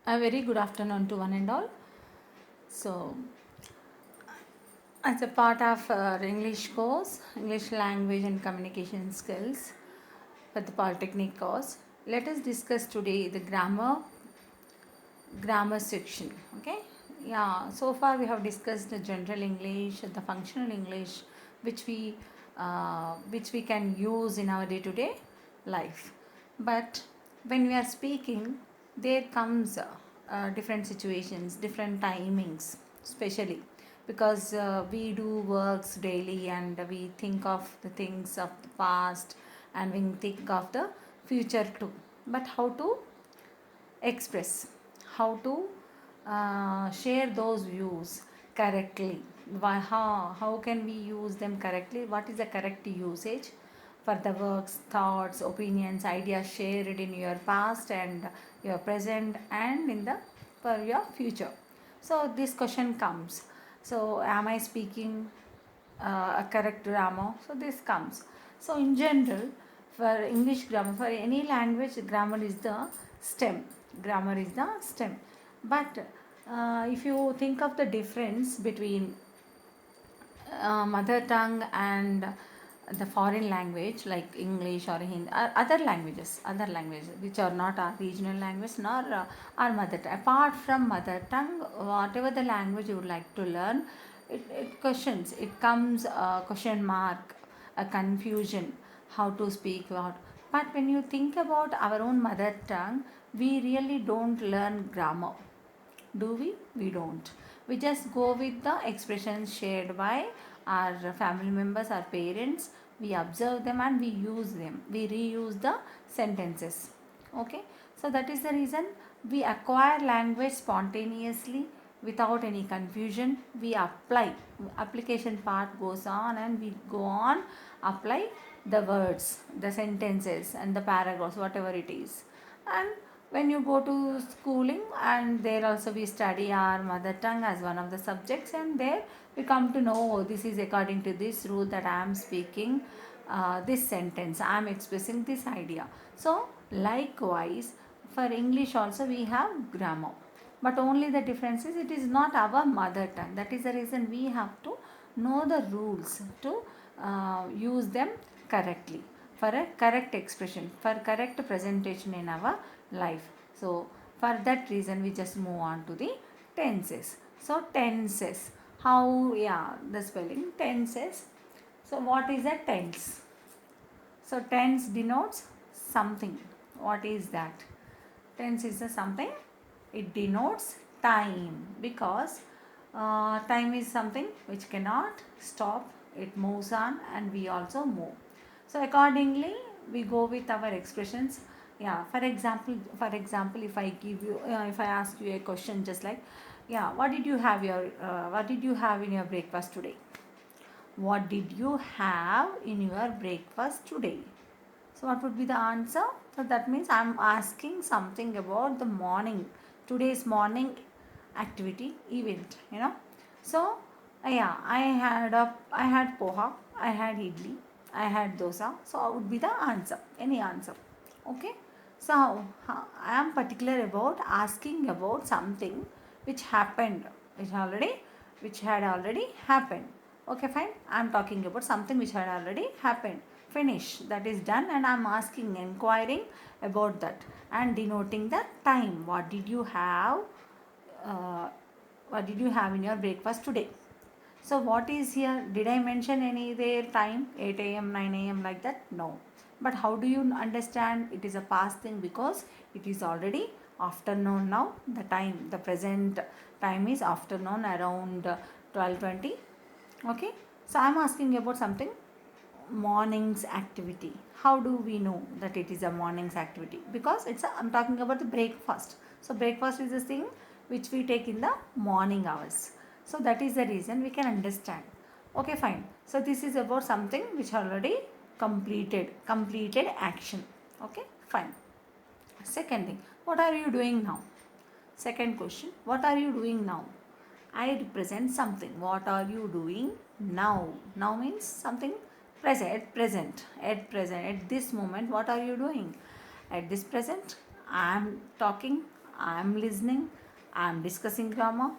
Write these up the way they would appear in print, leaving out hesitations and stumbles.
A very good afternoon to one and all. So, as a part of our English course, English language and communication skills for the Polytechnic course, let us discuss today the grammar section. Okay, yeah. So far we have discussed the general English, the functional English, which we can use in our day to day life. But when we are speaking, there comes different situations, different timings, especially because we do works daily and we think of the things of the past and we think of the future too. But how to express, how to share those views correctly, how can we use them correctly, what is the correct usage for the works, thoughts, opinions, ideas shared in your past and your present and in the for your future. So this question comes, so am I speaking a correct grammar? So this comes. So in general, for English grammar, for any language, grammar is the stem. Grammar is the stem. But if you think of the difference between mother tongue and the foreign language like English or Hindi, other languages which are not our regional language nor our mother tongue. Apart from mother tongue, whatever the language you would like to learn, it questions, it comes a question mark, a confusion, how to speak what. But when you think about our own mother tongue, we really don't learn grammar. Do we? We don't. We just go with the expressions shared by our family members, our parents. We observe them and we use them. We reuse the sentences. Okay. So that is the reason we acquire language spontaneously without any confusion. We apply. Application part goes on and we go on apply the words, the sentences and the paragraphs, whatever it is. And when you go to schooling, and there also we study our mother tongue as one of the subjects, and there we come to know, oh, this is according to this rule that I am speaking this sentence, I am expressing this idea. So likewise for English also we have grammar, but only the difference is it is not our mother tongue. That is the reason we have to know the rules to use them correctly for a correct expression, for correct presentation in our life. So for that reason we just move on to the tenses. So tenses, how, yeah, the spelling tenses. So what is a tense? So tense denotes something. What is that? Tense is a something. It denotes time, because time is something which cannot stop. It moves on and we also move. So accordingly we go with our expressions. Yeah, for example, if I give you if I ask you a question just like, yeah, what did you have in your breakfast today? What did you have in your breakfast today? So what would be the answer? So that means I'm asking something about the morning, today's morning activity event, So yeah, I had poha, I had idli, I had dosa. So what would be the answer? Any answer? Okay. So I am particular about asking about something which happened, which already, which had already happened. Okay, fine. I am talking about something which had already happened. Finish. That is done, and I am asking, inquiring about that, and denoting the time. What did you have? Uh, what did you have in your breakfast today? So what is here? Did I mention any their time? 8 a.m., 9 a.m. like that? No. But how do you understand it is a past thing? Because it is already afternoon now. The time, the present time is afternoon around 12:20. Okay. So I am asking about something, morning's activity. How do we know that it is a morning's activity? Because I'm talking about the breakfast. So breakfast is the thing which we take in the morning hours. So that is the reason we can understand. Okay, fine. So this is about something which already completed action. Okay, fine. Second thing, what are you doing now? Second question, what are you doing now? I represent something. What are you doing now? Now means something at this moment. What are you doing? At this present, I am talking, I'm listening, I'm discussing grammar,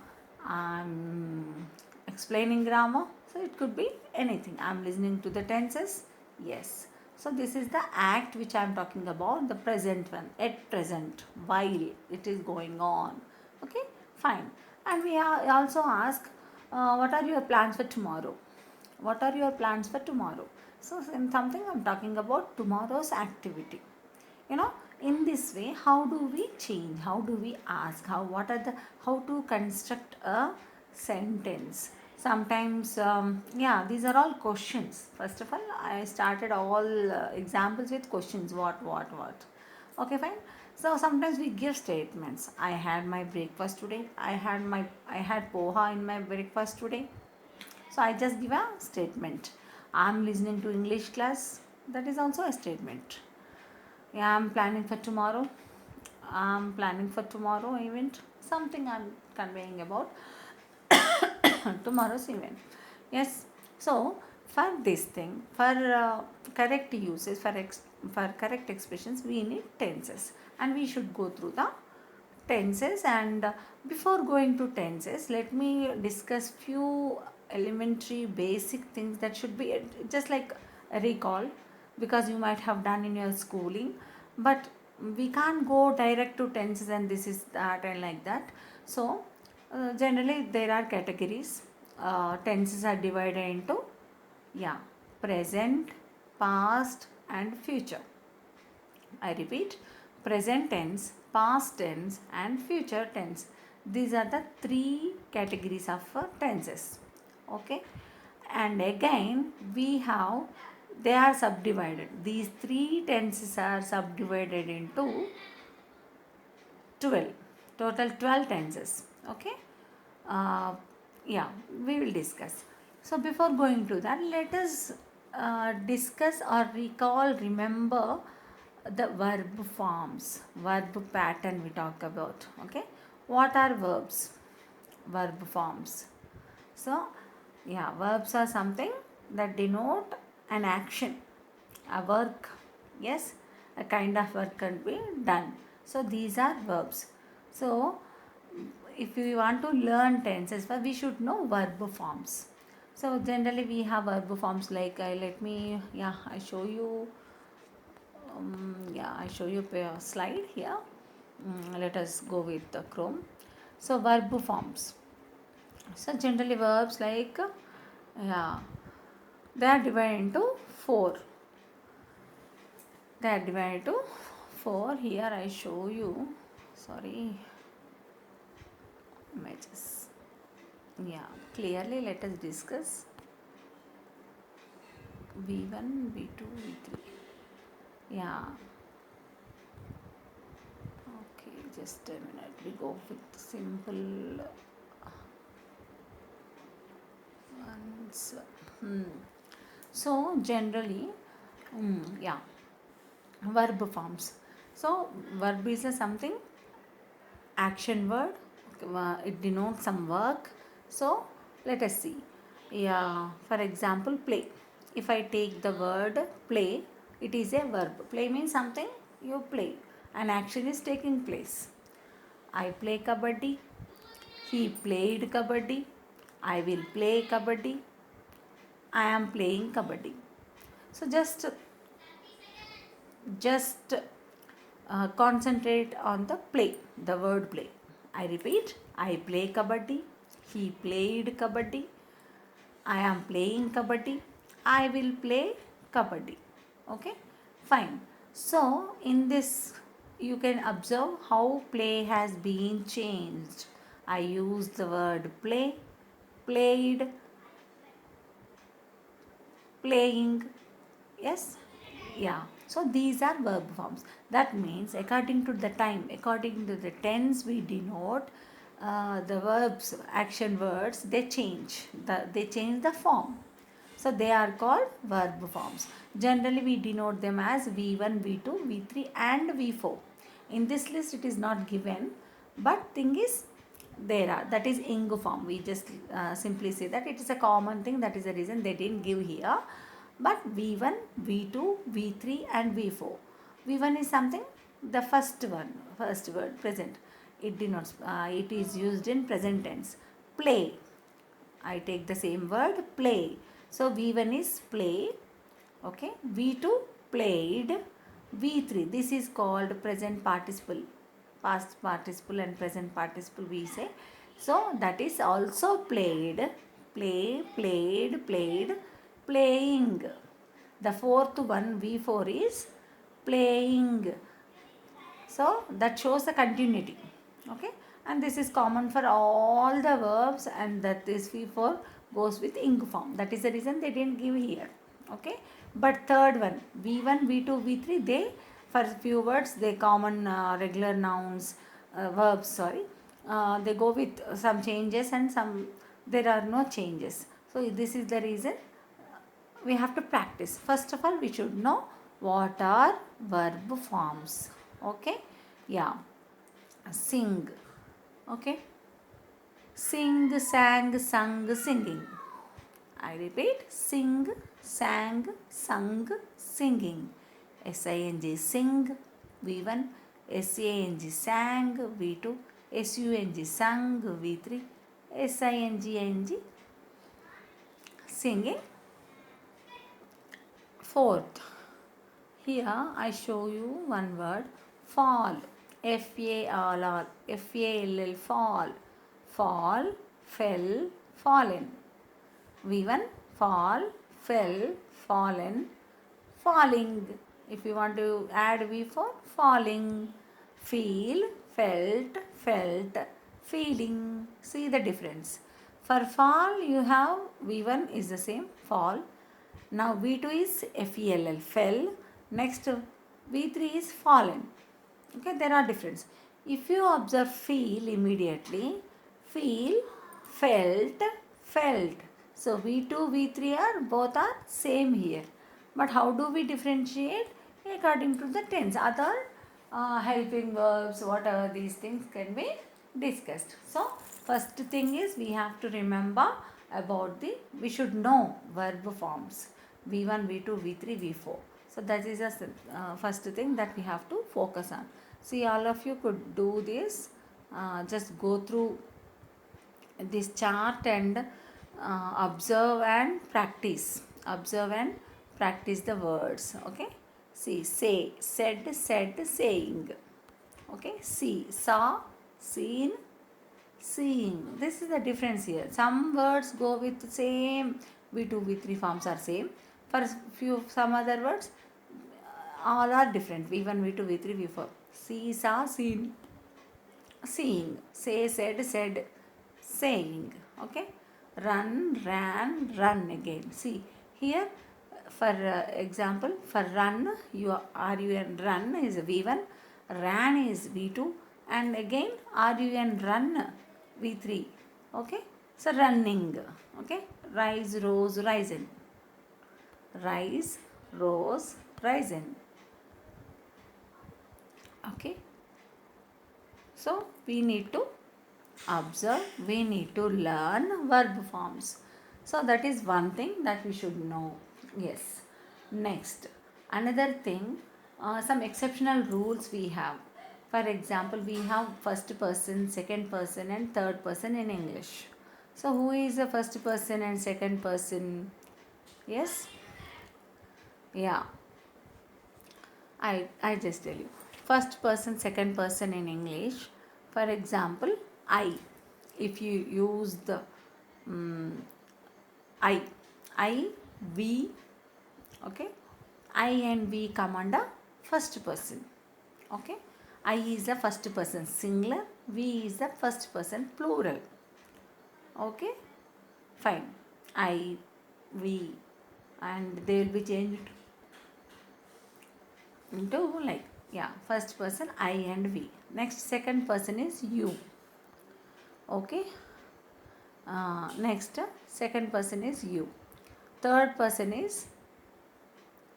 I'm explaining grammar. So it could be anything. I'm listening to the tenses. Yes. So this is the act which I'm talking about, the present one, at present, while it is going on. Okay, fine. And we also ask, what are your plans for tomorrow? What are your plans for tomorrow? So in something I'm talking about tomorrow's activity. You know, in this way, how do we change? How do we ask? How to construct a sentence? Sometimes, yeah, these are all questions. First of all, I started all examples with questions. What? Okay, fine. So sometimes we give statements. I had my breakfast today. I had poha in my breakfast today. So I just give a statement. I'm listening to English class. That is also a statement. Yeah, I'm planning for tomorrow. I'm planning for tomorrow event. Something I'm conveying about tomorrow's event. Yes. So for this thing, for correct uses, for correct expressions, we need tenses, and we should go through the tenses. And before going to tenses, let me discuss few elementary basic things that should be just like a recall, because you might have done in your schooling, but we can't go direct to tenses and this is that and like that. So generally there are categories. Tenses are divided into, yeah, present, past and future. I repeat, present tense, past tense and future tense. These are the three categories of tenses. Okay. And again we have, they are subdivided. These three tenses are subdivided into 12. Total 12 tenses. Okay. Uh, yeah, we will discuss. So before going to that, let us discuss or recall, remember the verb forms, verb pattern we talk about. Okay, what are verbs? Verb forms. So yeah, verbs are something that denote an action, a work. Yes, a kind of work can be done. So these are verbs. So if we want to learn tenses, we should know verb forms. So generally we have verb forms like, let me, yeah, I show you, I show you a slide here. Let us go with the Chrome. So verb forms. So generally verbs like, yeah, they are divided into four. They are divided into four. Here I show you, sorry, images. Yeah, clearly let us discuss V1, V2, V3. Yeah. Okay, just a minute. We go with simple ones. So generally, yeah, verb forms. So verb is a something action word. It denotes some work. So let us see. Yeah, for example, play. If I take the word play, it is a verb. Play means something you play. An action is taking place. I play kabaddi. He played kabaddi. I will play kabaddi. I am playing kabaddi. So just concentrate on the play, the word play. I repeat, I play kabaddi. He played kabaddi. I am playing kabaddi. I will play kabaddi. Okay, fine. So in this, you can observe how play has been changed. I use the word play, played, playing. Yes, yeah. So these are verb forms. That means according to the time, according to the tense, we denote the verbs, action words. They change. They change the form. So they are called verb forms. Generally, we denote them as V1, V2, V3, and V4. In this list, it is not given, but thing is, there are, that is ing form. We just simply say that it is a common thing. That is the reason they didn't give here. But V1, V2, V3 and V4. V1 is something, the first one, first word, present. it denotes, it is used in present tense. Play, I take the same word, play. So V1 is play, okay. V2 played. V3, this is called present participle, past participle and present participle we say. So that is also played, play, played, played, playing. The fourth one, V4, is playing. So that shows the continuity, okay. And this is common for all the verbs, and that this V4 goes with ing form. That is the reason they didn't give here, okay. But third one, V1, V2, V3, they, for few words, they common regular nouns, verbs, sorry, they go with some changes, and some there are no changes. So this is the reason we have to practice. First of all, we should know what are verb forms, okay. Yeah, sing, okay. Sing, sang, sung, singing. I repeat, sing, sang, sung, singing. SING, sing, V1, SANG, sang, V2, SUNG, sung, V3, SING, singing. Fourth, here I show you one word, fall. FALL, FALL, fall. Fall, fell, fallen. V1, fall, fell, fallen, falling. If you want to add V4, falling. Feel, felt, felt, feeling. See the difference. For fall, you have V1 is the same, fall. Now V2 is FELL, fell. Next V3 is fallen. Okay, there are difference. If you observe feel immediately, feel, felt, felt. So V2, V3 are both are same here. But how do we differentiate? According to the tense. Other helping verbs, whatever these things can be discussed. So first thing is we have to remember about the, we should know verb forms. V1, V2, V3, V4. So that is the first thing that we have to focus on. See, all of you could do this. Just go through this chart and observe and practice. Observe and practice the words. Okay. See, say, said, saying. Okay. See, saw, seen, seeing. This is the difference here. Some words go with the same V2, V3 forms are same. For few some other words, all are different. V1, V2, V3, V4. See, saw, seen, seeing. Say, said, saying. Okay. Run, ran, run again. See here, for example, for run, RUN, run is V1, ran is V2, and again RUN, run, V3. Okay. So running. Okay. Rise, rose, risen. Rise, rose, risen. Okay. So we need to observe, we need to learn verb forms. So that is one thing that we should know. Yes. Next, another thing, some exceptional rules we have. For example, we have first person, second person, and third person in English. So who is the first person and second person? Yes. Yeah. I just tell you. First person, second person in English. For example, I. If you use the I, we, okay. I and we come under first person. Okay. I is the first person singular. We is the first person plural. Okay. Fine. I, we, and they will be changed into like, yeah, first person I and we. Next, second person is you. Okay. Next, second person is you. Third person is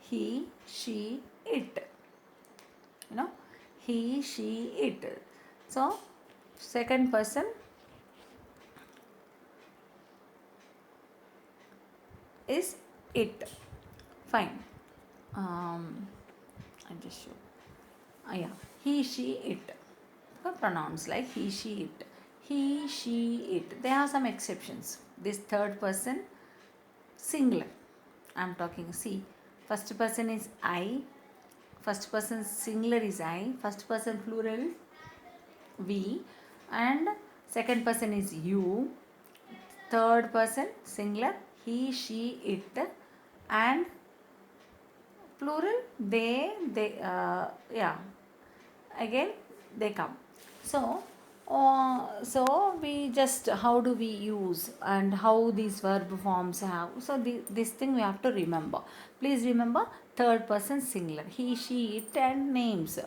he, she, it. You know, he, she, it. So second person is it. Fine. I just show. Yeah, he, she, it. For pronouns like he, she, it. He, she, it. They have some exceptions. This third person singular. I'm talking, see, first person is I, first person singular is I, first person plural we, and second person is you, third person singular he, she, it, and plural they yeah, again they come. So so we just, how do we use and how these verb forms have, so this thing we have to remember. Please remember, third person singular he, she, it, and names.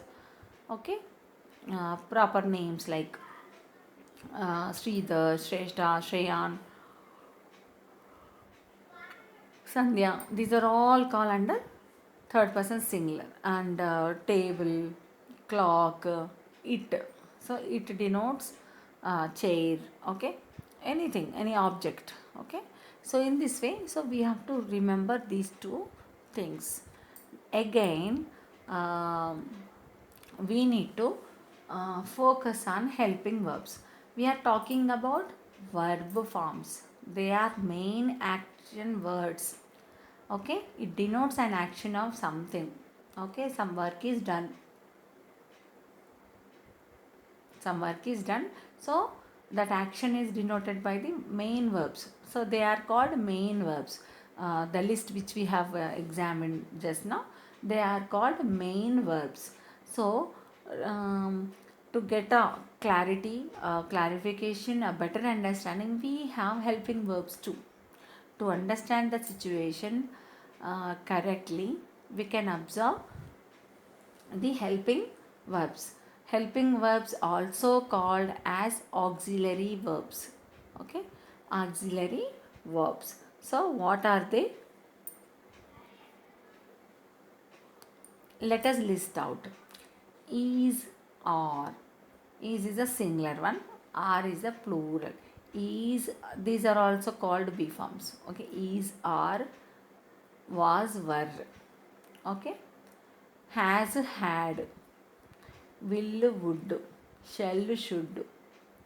Okay, proper names like Sridhar, Shrestha, Shreyan, Sandhya, these are all called under third person singular. And table, clock, it. So it denotes chair, okay? Anything, any object, okay? So in this way, so we have to remember these two things. Again, we need to focus on helping verbs. We are talking about verb forms. They are main action words. Okay, it denotes an action of something. Okay, some work is done. Some work is done. So that action is denoted by the main verbs. So they are called main verbs. The list which we have examined just now, they are called main verbs. So to get a clarity, clarification, a better understanding, we have helping verbs too. To understand the situation correctly, we can observe the helping verbs. Helping verbs also called as auxiliary verbs. Okay, auxiliary verbs. So what are they? Let us list out. Is, are. Is a singular one. Are is a plural. Is, these are also called B forms. Okay, is, are, was, were. Okay, has, had, will, would, shall, should.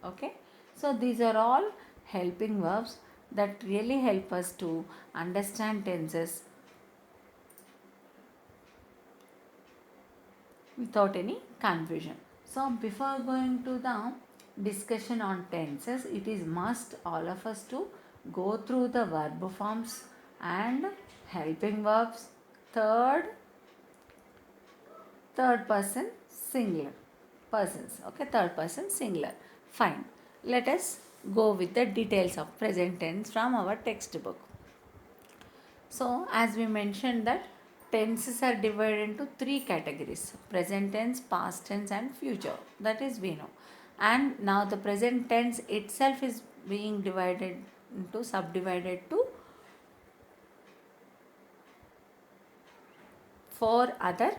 Okay, so these are all helping verbs that really help us to understand tenses without any confusion. So before going to the discussion on tenses, it is must all of us to go through the verb forms and helping verbs. Third person singular persons. Okay, third person singular. Fine, let us go with the details of present tense from our textbook. So as we mentioned that tenses are divided into three categories: present tense, past tense, and future. That is we know. And now the present tense itself is being divided into, subdivided to four other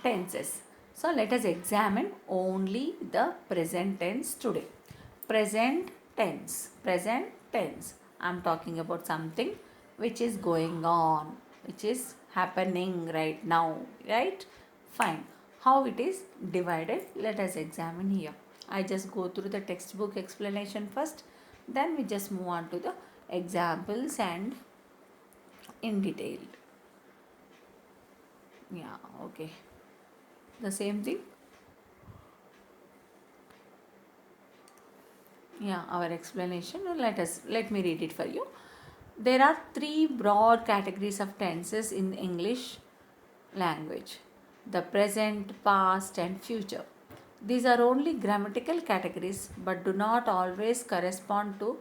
tenses. So let us examine only the present tense today. Present tense. Present tense. I am talking about something which is going on, which is happening right now, right? Fine. How it is divided, let us examine here. I just go through the textbook explanation first, then we just move on to the examples and in detail. Yeah, okay. The same thing. Yeah, our explanation. Let me read it for you. There are three broad categories of tenses in English language: the present, past, and future. These are only grammatical categories but do not always correspond to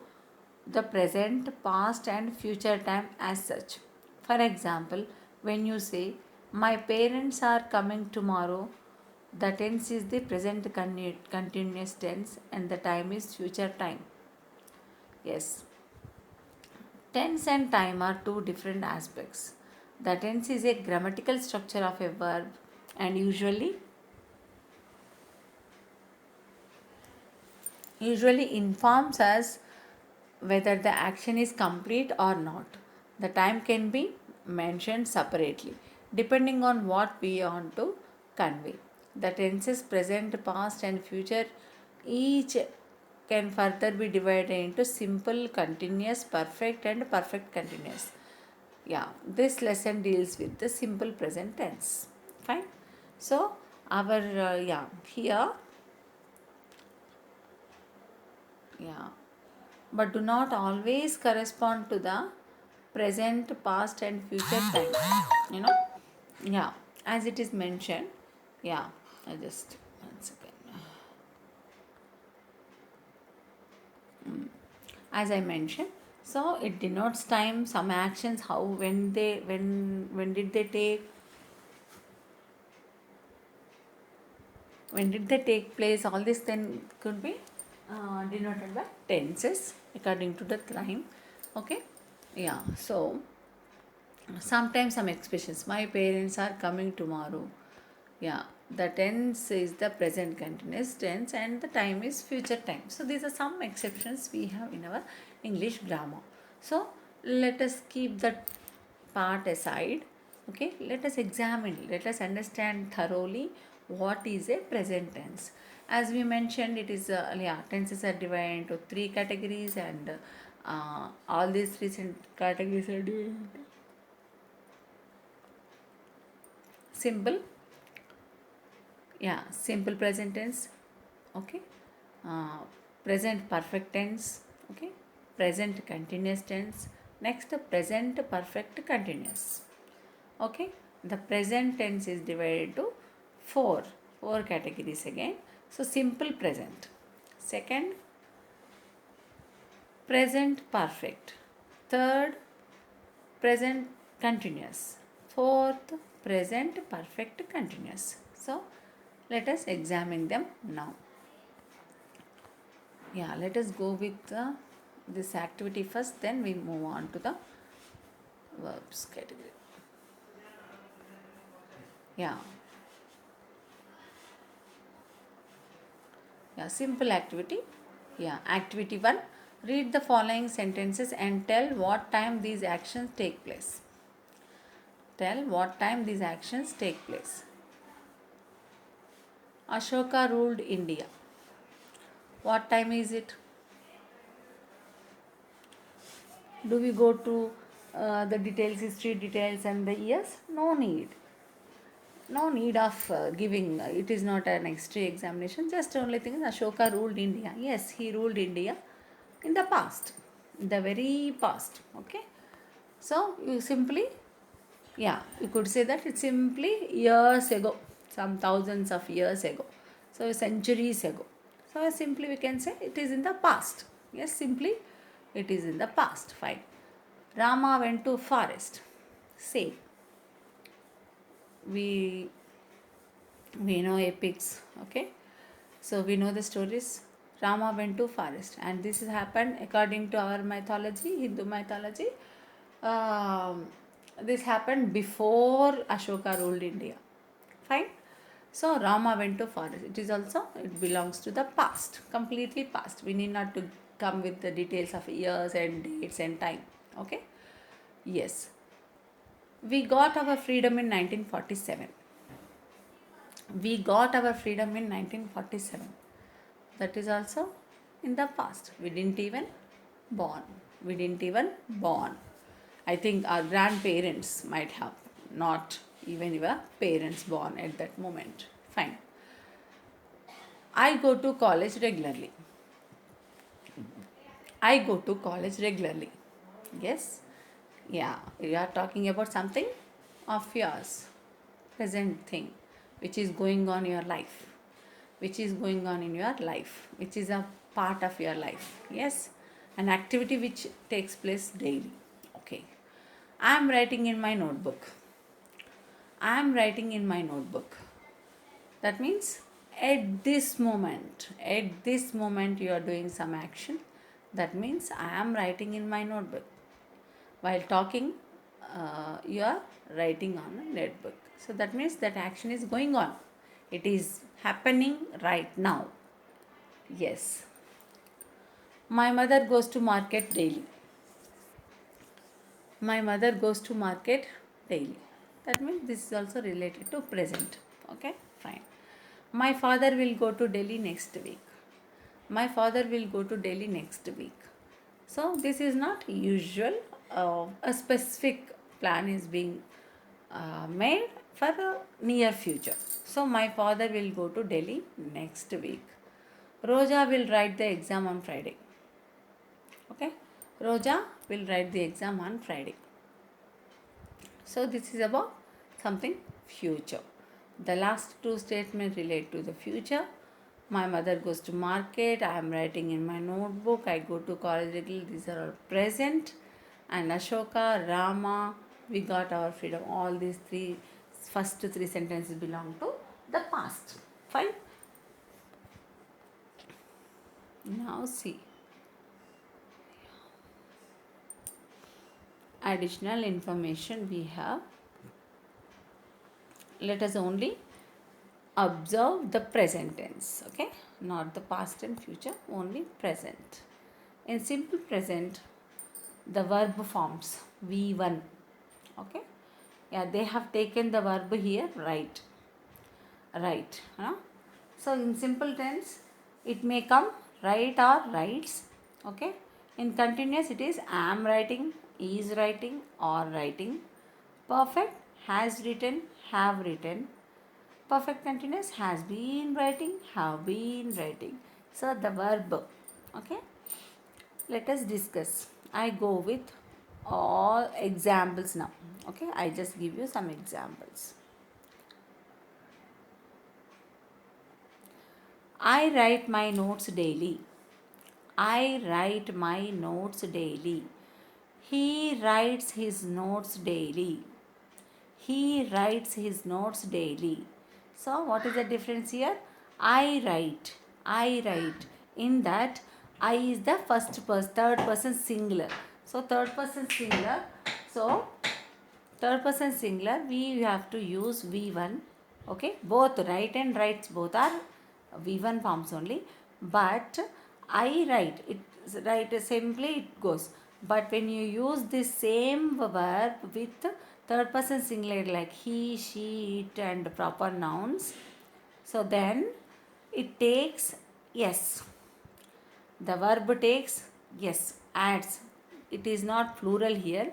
the present, past, and future time as such. For example, when you say, "My parents are coming tomorrow," the tense is the present continuous tense and the time is future time. Yes, tense and time are two different aspects. The tense is a grammatical structure of a verb and usually informs us whether the action is complete or not. The time can be mentioned separately depending on what we want to convey. The tenses present, past and future each can further be divided into simple, continuous, perfect and perfect continuous. Yeah, this lesson deals with the simple present tense. Fine. So our yeah, here, yeah, but do not always correspond to the present, past and future time, you know. Yeah, as it is mentioned. Yeah, I just one second. As I mentioned, so it denotes time, some actions, how, when did they take, when did they take place, all this then could be denoted by tenses according to the time. Okay. Yeah, so sometimes some expressions, my parents are coming tomorrow. Yeah, the tense is the present continuous tense and the time is future time. So these are some exceptions we have in our English grammar. So let us keep that part aside. Okay, let us examine, let us understand thoroughly what is a present tense. As we mentioned, it is yeah, tenses are divided into three categories, and all these three categories are divided into simple, yeah, simple present tense. Okay. uh, Present perfect tense. Okay. Present continuous tense. Next, present perfect continuous. Okay. The present tense is divided to four categories again. So simple present, second present perfect, third present continuous, fourth present perfect continuous. So let us examine them now. Yeah, let us go with this activity first, then we move on to the verbs category. Yeah, yeah, simple activity. Yeah, activity 1, read the following sentences and tell what time these actions take place. Tell what time these actions take place. Ashoka ruled India. What time is it? Do we go to the details, history details and the years? No need. No need of giving. It is not an history examination. Just only thing is Ashoka ruled India. Yes, he ruled India in the past, in the very past. Okay. So you simply, yeah, you could say that it's simply years ago, some thousands of years ago. So centuries ago. So simply we can say it is in the past. Yes, simply it is in the past. Fine. Rama went to forest. Same. We know epics. Okay, so we know the stories. Rama went to forest, and this has happened according to our mythology, Hindu mythology. um, this happened before Ashoka ruled India. Fine. So Rama went to forest, it is also, it belongs to the past, completely past. We need not to come with the details of years and dates and time. Okay. Yes, we got our freedom in 1947. We got our freedom in 1947. That is also in the past. We didn't even born. We didn't even born. I think our grandparents might have, not even your parents born at that moment. Fine. I go to college regularly. I go to college regularly. Yes. Yeah. You are talking about something of yours, present thing, which is going on in your life, which is going on in your life, which is a part of your life. Yes. An activity which takes place daily. Okay. I am writing in my notebook. I am writing in my notebook. That means at this moment you are doing some action. That means I am writing in my notebook. While talking, you are writing on a notebook. So that means that action is going on. It is happening right now. Yes. My mother goes to market daily. My mother goes to market daily. That means this is also related to present. Okay, fine. My father will go to Delhi next week. My father will go to Delhi next week. So this is not usual. A specific plan is being made for the near future. So my father will go to Delhi next week. Roja will write the exam on Friday. Okay, Roja will write the exam on Friday. So this is about something future. The last two statements relate to the future. My mother goes to market. I am writing in my notebook. I go to college regularly. These are all present. And Ashoka, Rama, we got our freedom. All these three, first three sentences belong to the past. Fine. Now see. Additional information we have. Let us only observe the present tense, okay, not the past and future, only present. In simple present, the verb forms v1, okay, yeah, they have taken the verb here, right, so in simple tense it may come write or writes, okay. In continuous it is am writing, is writing, or writing. Perfect, has written, have written. Perfect continuous, has been writing, have been writing. So the verb, okay. Let us discuss. I go with all examples now. Okay, I just give you some examples. I write my notes daily. I write my notes daily. He writes his notes daily. He writes his notes daily. So, what is the difference here? I write. I write. In that, I is the first person, third person singular. So, third person singular. So, third person singular, we have to use V1. Okay, both write and writes both are V1 forms only. But I write, it write simply it goes. But when you use this same verb with third person singular like he, she, it and proper nouns, so then it takes yes. The verb takes yes, adds. It is not plural here.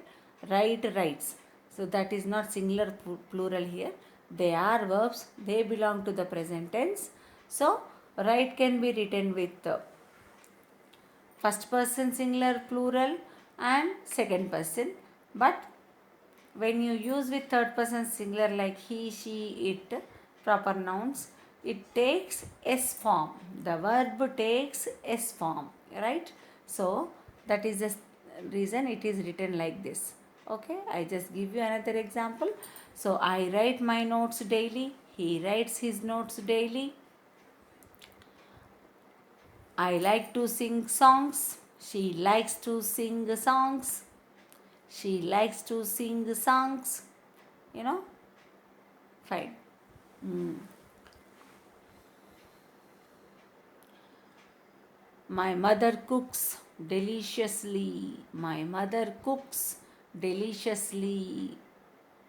Write, writes. So that is not singular plural here. They are verbs. They belong to the present tense. So write can be written with first person singular plural and second person. But when you use with third person singular like he, she, it, proper nouns, it takes S form. The verb takes S form, right? So that is the reason it is written like this. Okay, I just give you another example. So I write my notes daily. He writes his notes daily. I like to sing songs. She likes to sing songs. She likes to sing songs. You know, fine. My mother cooks deliciously. My mother cooks deliciously.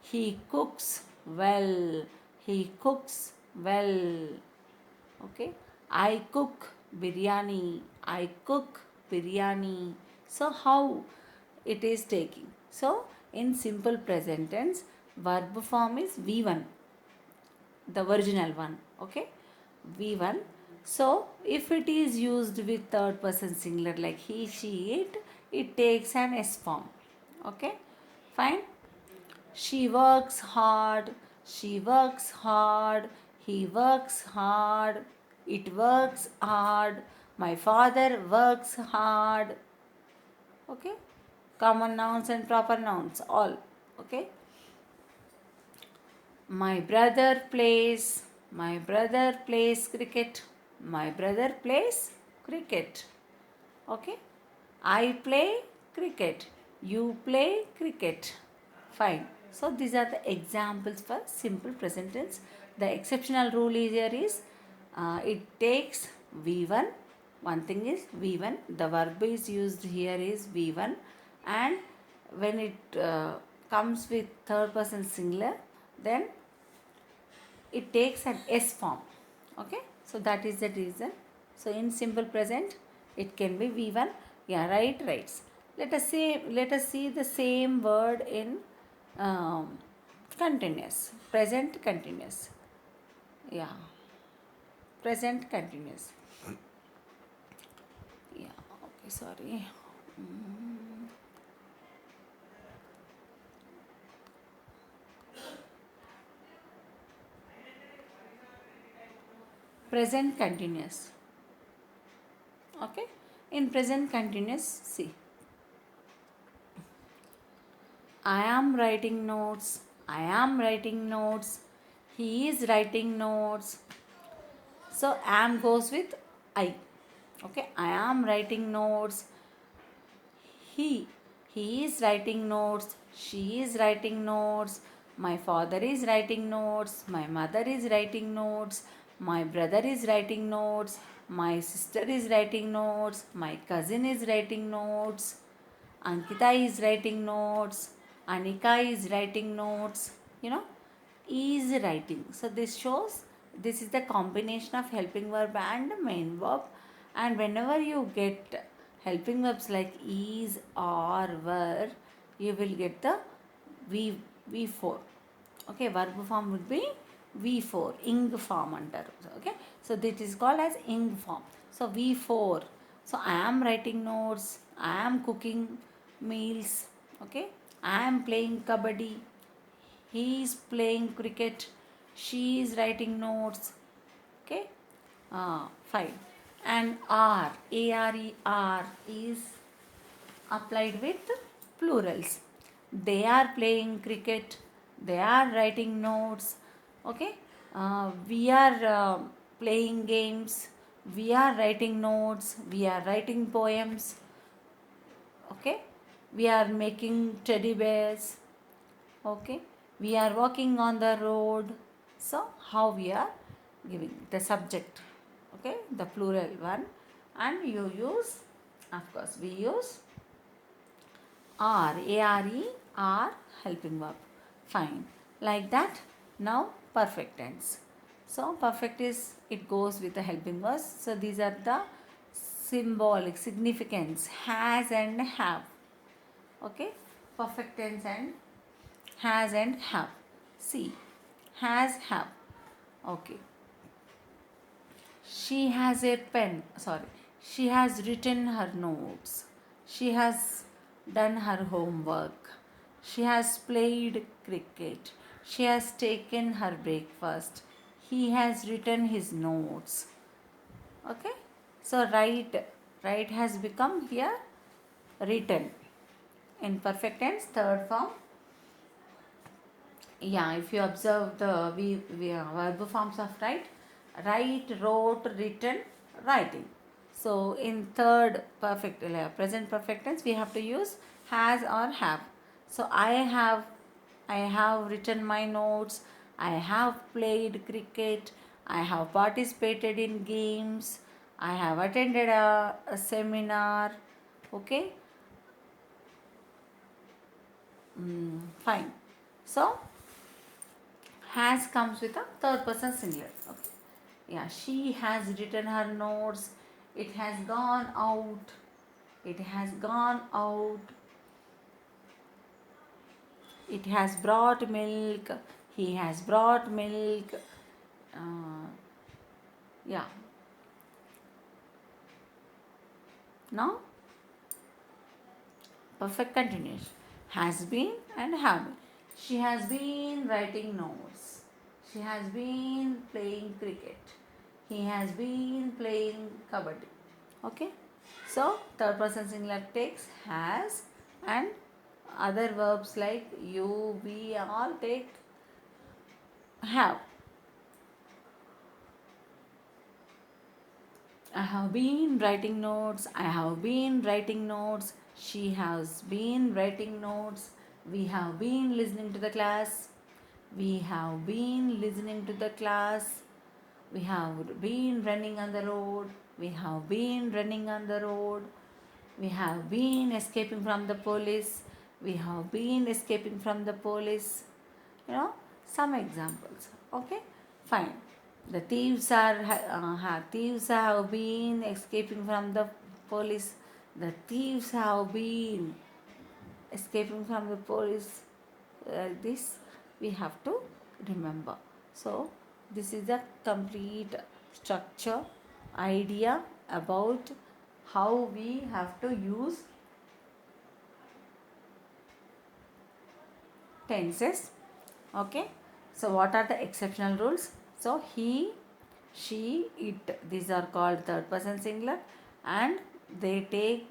He cooks well. He cooks well. Okay. I cook biryani. I cook biryani. So how it is taking? So in simple present tense, verb form is V1, the original one, okay, V1. So if it is used with third person singular like he, she, it takes an S form, okay, fine. She works hard. She works hard. He works hard. It works hard. My father works hard. Okay, common nouns and proper nouns all, okay. My brother plays. My brother plays cricket. My brother plays cricket. Okay. I play cricket. You play cricket. Fine. So these are the examples for simple present tense. The exceptional rule here is it takes V1. One thing is V1. The verb is used here is V1, and when it comes with third person singular, then it takes an S form. Okay, so that is the reason. So in simple present it can be V1. Yeah, right, writes. Let us see the same word in um, continuous, present continuous. Yeah, present continuous. Yeah, okay, sorry. Present continuous. Okay, in present continuous, see, I am writing notes, I am writing notes, he is writing notes. So am goes with I. Okay, I am writing notes, he he is writing notes, she is writing notes, my father is writing notes, my mother is writing notes, my brother is writing notes, my sister is writing notes, my cousin is writing notes, Ankita is writing notes, Anika is writing notes, you know, is writing. So this shows this is the combination of helping verb and main verb. And whenever you get helping verbs like is or were, you will get the V V4. Okay, verb form would be V4, ing form antaru. Okay, so this is called as ing form. So V4. So I am writing notes, I am cooking meals. Okay, I am playing kabaddi, he is playing cricket, she is writing notes. Okay, fine. And R is applied with plurals. They are playing cricket, they are writing notes. Okay, we are playing games, we are writing notes, we are writing poems. Okay, we are making teddy bears. Okay, we are walking on the road. So how we are giving the subject, okay, the plural one. And you use, of course we use are helping verb. Fine, like that. Now perfect tense. So perfect is, it goes with the helping verbs. So these are the symbolic significance, has and have. Okay, perfect tense and has and have. See, has, have. Okay, she has a pen, sorry, she has written her notes, she has done her homework, she has played cricket, she has taken her breakfast, he has written his notes. Okay, so write has become here written. In perfect tense, third form. Yeah, if you observe the verb forms of write, wrote, written, writing. So in third perfect present perfect tense we have to use has or have. So I have written my notes, I have played cricket, I have participated in games, I have attended a seminar. Okay, fine. So has comes with a third person singular. Okay. Yeah, she has written her notes. It has gone out. It has gone out. It has brought milk. He has brought milk. Uh, yeah. Now, perfect continuation. Has been and have been. She has been writing notes. She has been playing cricket. He has been playing kabaddi. Okay, so third person singular takes has, and other verbs like you, we all take have. I have been writing notes, I have been writing notes, she has been writing notes, we have been listening to the class, we have been listening to the class, we have been running on the road, we have been running on the road, we have been escaping from the police, we have been escaping from the police. You know, some examples. Okay, fine. The thieves have been escaping from the police. The thieves have been escaping from the police. This we have to remember. So this is the complete structure idea about how we have to use tenses. Okay, so what are the exceptional rules? So he, she, it, these are called third person singular, and they take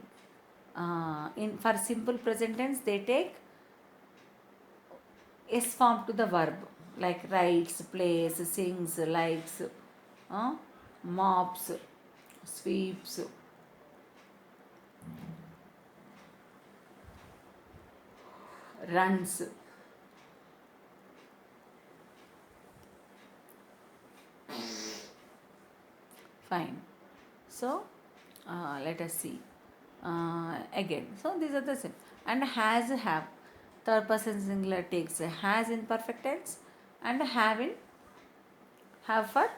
in for simple present tense they take s form to the verb, like writes, plays, sings, likes, uh, mops, sweeps, runs. Fine. So let us see again. So these are the same. And has, have. Third person singular takes has in perfect tense, and have for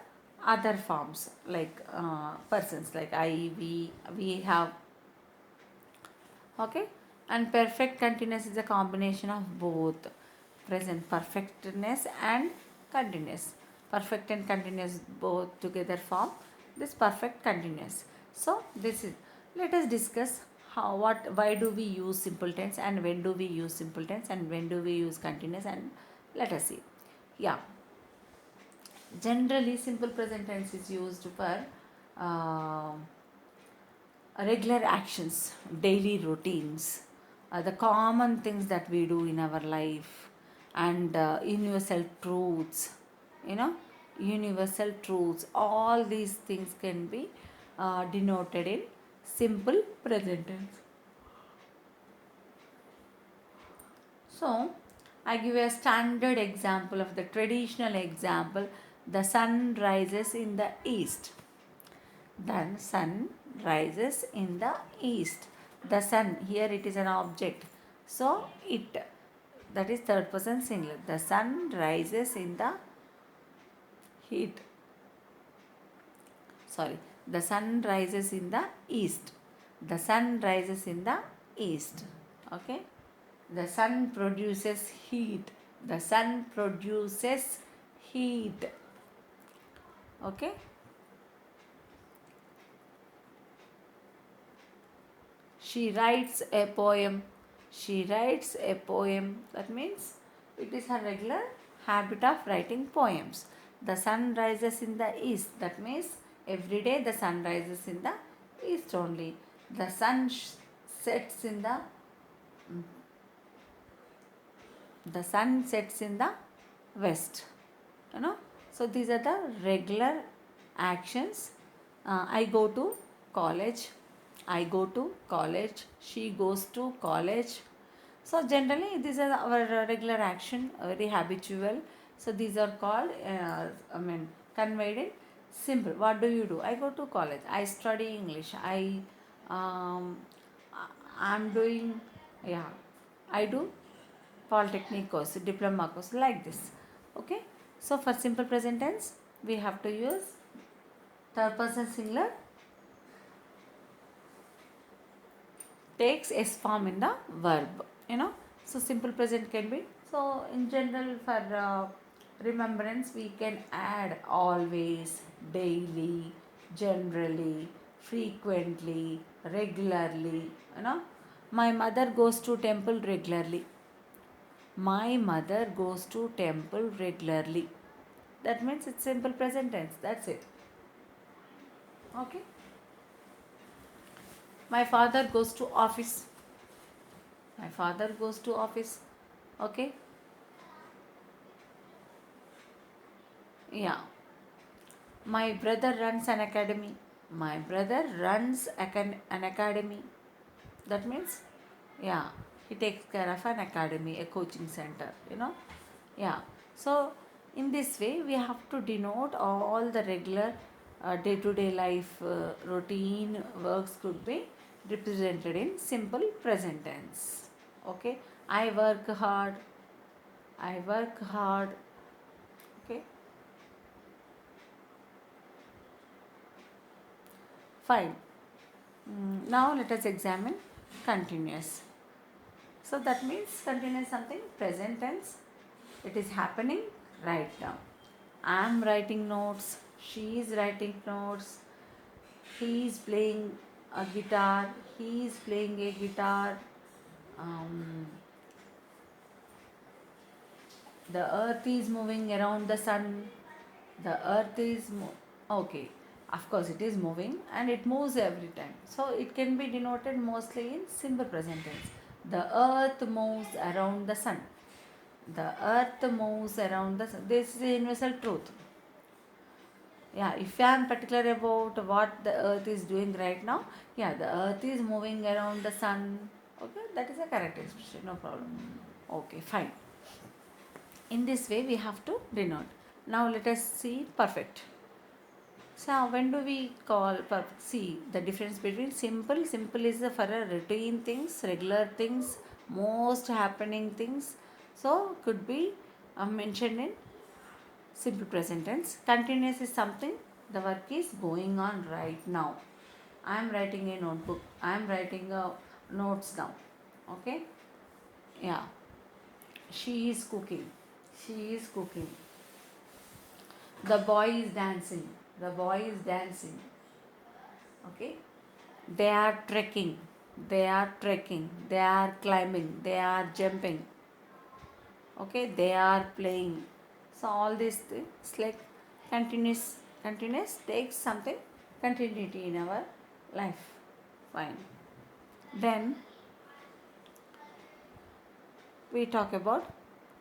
other forms like persons like I, we have. Okay, and perfect continuous is a combination of both present perfectness and continuous. Perfect and continuous both together form this perfect continuous. So this is, let us discuss how, what, why do we use simple tense, and when do we use simple tense, and when do we use continuous, and let us see. Yeah, generally simple present tense is used for uh, regular actions, daily routines, the common things that we do in our life, and universal truths, you know, universal truths. All these things can be denoted in simple present tense. So, I give a standard example of the traditional example. The sun rises in the east. Then sun rises in the east. The sun, here it is an object. So it, that is third person singular. The sun rises in the heat. Sorry. The sun rises in the east. The sun rises in the east. Okay. The sun produces heat. The sun produces heat. Okay. She writes a poem. She writes a poem. That means it is her regular habit of writing poems. The sun rises in the east. That means every day the sun rises in the east only. The sun sets in the sun sets in the west. You know. So these are the regular actions. I go to college. I go to college. She goes to college. So generally these are our regular action, very habitual. So these are called conveyed in simple. What do you do? I go to college. I study English. Um, I'm doing, yeah, I do polytechnic course, diploma course, like this. Okay, so for simple present tense we have to use third person singular takes s form in the verb, you know. So simple present can be, so in general for remembrance we can add always, daily, generally, frequently, regularly, you know. My mother goes to temple regularly. My mother goes to temple regularly. That means it's simple present tense. That's it. Okay. My father goes to office. My father goes to office. Okay. Yeah. My brother runs an academy. My brother runs an academy. That means, yeah, he takes care of an academy, a coaching center, you know. Yeah. So in this way we have to denote all the regular day to day life routine works could be represented in simple present tense. Okay. I work hard. I work hard. Okay. Fine. Now let us examine continuous. So that means continuous something present tense. It is happening right now. I am writing notes. She is writing notes. He is playing a guitar. He is playing a guitar. Um, the earth is moving around the sun. The earth is okay. Of course it is moving and it moves every time, so it can be denoted mostly in simple present tense. The earth moves around the sun. The earth moves around the sun. This is the universal truth. Yeah, if I am particular about what the earth is doing right now, yeah, the earth is moving around the sun. Okay, that is a correct expression, no problem. Okay, fine. In this way we have to denote. Now let us see perfect. So when do we call perfect? See the difference between simple. Simple is for a routine things, regular things, most happening things. So could be mentioned in simple present tense. Continuous is something the work is going on right now. I am writing a notebook. I am writing a notes now. Okay. Yeah. She is cooking. She is cooking. The boy is dancing. The boy is dancing. Okay. They are trekking. They are trekking. They are climbing. They are jumping. Okay. They are playing. So all these things like continuous takes something continuity in our life. Fine. Then we talk about,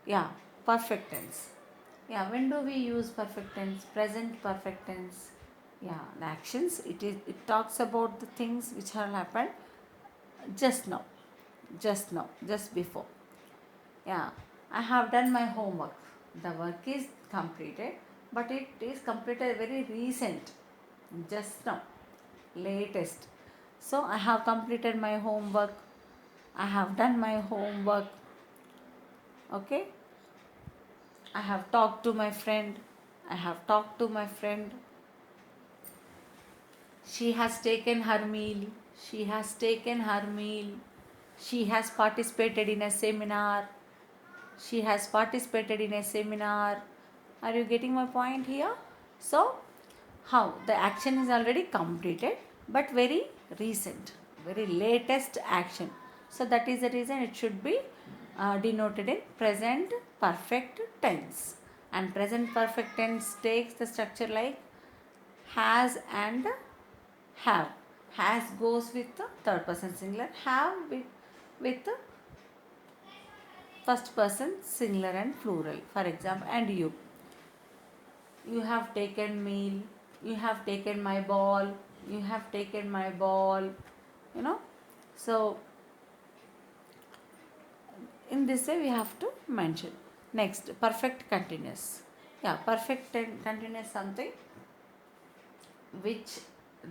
yeah, perfect tense. Yeah, when do we use perfect tense? Present perfect tense. Yeah, the actions, it talks about the things which have happened just now, just before. Yeah, I have done my homework. The work is completed, but it is completed very recent, just now, latest. So I have completed my homework. I have done my homework. Okay. I have talked to my friend. I have talked to my friend. She has taken her meal. She has taken her meal. She has participated in a seminar. She has participated in a seminar. Are you getting my point here? So, how the action is already completed but very recent, very latest action. So, that is the reason it should be denoted in present perfect tense. And present perfect tense takes the structure like has and have. Has goes with the third person singular, have with the first person singular and plural. For example, and you have taken meal, you have taken my ball, you have taken my ball, you know. So in this way we have to mention. Next, perfect continuous. Yeah, perfect continuous something which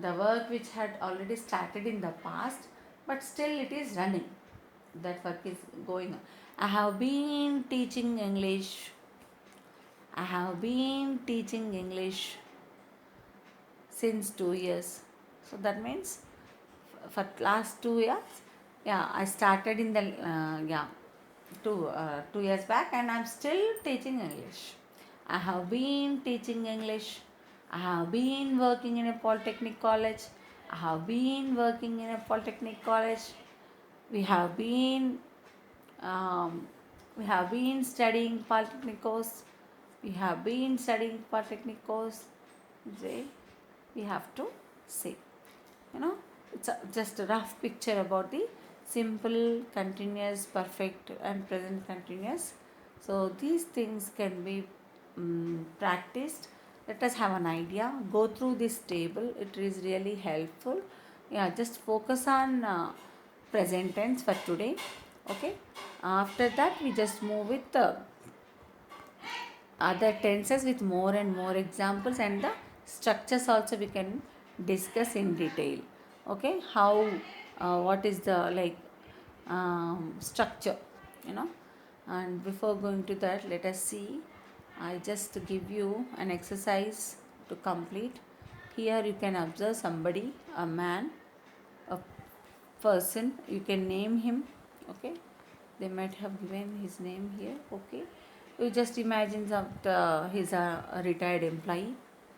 the work which had already started in the past but still it is running. That work is going on. I have been teaching English. I have been teaching English since 2 years. So that means for last 2 years, yeah, I started in the yeah 2 years back and I'm still teaching English. I have been teaching English. I have been working in a polytechnic college. I have been working in a polytechnic college. We have been um, we have been studying polytechnic course. We have been studying polytechnic course. We have to say, you know, it's just a rough picture about the simple, continuous, perfect, and present continuous. So these things can be practiced. Let us have an idea. Go through this table. It is really helpful. Yeah, just focus on present tense for today. Okay. After that, we just move with other tenses with more and more examples, and the structures also we can discuss in detail. Okay, how what is the like structure, you know. And before going to that, let us see. I just give you an exercise to complete. Here you can observe somebody a man, a person, you can name him. Okay, they might have given his name here. Okay, you just imagine that he's a retired employee,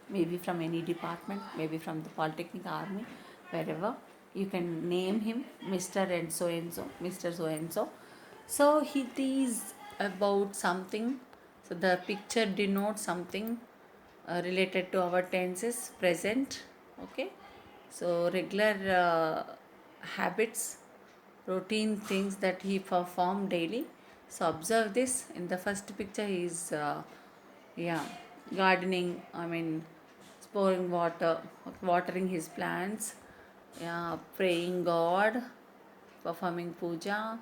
maybe from any department, maybe from the Polytechnic, Army, wherever. You can name him Mr. And so, Mr. So and so. So it is about something. So the picture denotes something related to our tenses present. Okay, so regular habits, routine things that he perform daily. So observe this. In the first picture he is yeah, gardening, I mean pouring water, watering his plants, yeah, praying God, performing puja,